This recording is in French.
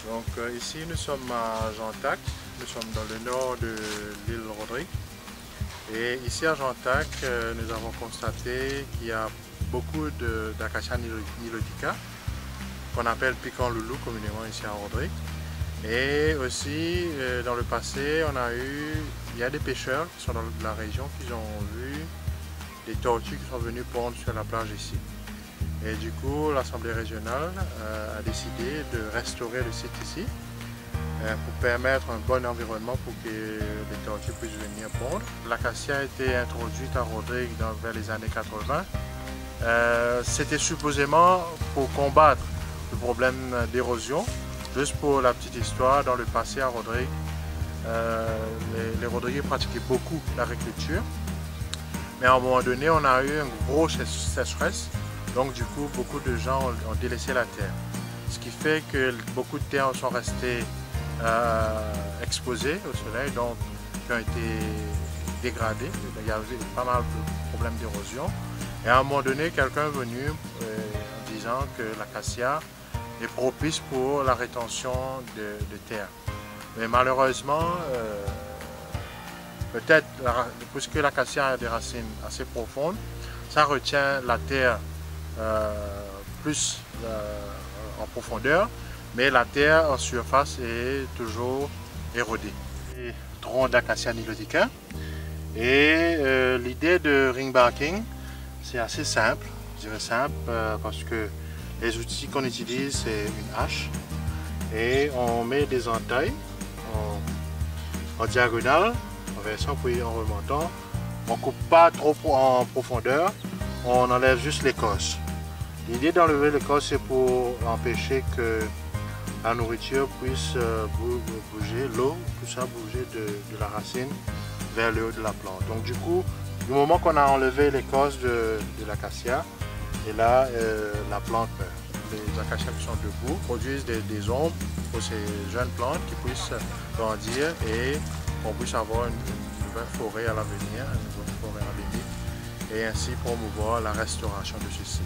Donc ici nous sommes à Jantac, nous sommes dans le nord de l'île Rodrigue. Et ici à Jantac, nous avons constaté qu'il y a beaucoup d'acacia nilotica, qu'on appelle piquant loulou communément ici à Rodrigue. Et aussi dans le passé, il y a des pêcheurs qui sont dans la région qui ont vu des tortues qui sont venues pondre sur la plage ici. Et du coup, l'Assemblée régionale a décidé de restaurer le site ici pour permettre un bon environnement pour que les tortues puissent venir pondre. L'acacia a été introduite à Rodrigue vers les années 80. C'était supposément pour combattre le problème d'érosion. Juste pour la petite histoire, dans le passé à Rodrigue, les Rodriguais pratiquaient beaucoup l'agriculture. Mais à un moment donné, on a eu une grosse sécheresse. Donc du coup, beaucoup de gens ont délaissé la terre. Ce qui fait que beaucoup de terres sont restées exposées au soleil, donc qui ont été dégradées. Il y avait pas mal de problèmes d'érosion. Et à un moment donné, quelqu'un est venu en disant que l'acacia est propice pour la rétention de terre. Mais malheureusement, peut-être puisque l'acacia a des racines assez profondes, ça retient la terre plus en profondeur, mais la terre en surface est toujours érodée. Tronc d'acacia nilotica. Et l'idée de ring barking, c'est assez simple, je dirais simple, parce que les outils qu'on utilise, c'est une hache et on met des entailles en diagonale, en versant puis en remontant. On ne coupe pas trop en profondeur, on enlève juste l'écorce. L'idée d'enlever l'écorce, c'est pour empêcher que la nourriture puisse bouger, l'eau, tout ça bouger de la racine vers le haut de la plante. Donc du coup, du moment qu'on a enlevé l'écorce de l'acacia, et là, la plante meurt. Les acacias qui sont debout produisent des ombres pour ces jeunes plantes qui puissent grandir et qu'on puisse avoir une nouvelle forêt à l'avenir, une nouvelle forêt endémique, et ainsi promouvoir la restauration de ce site.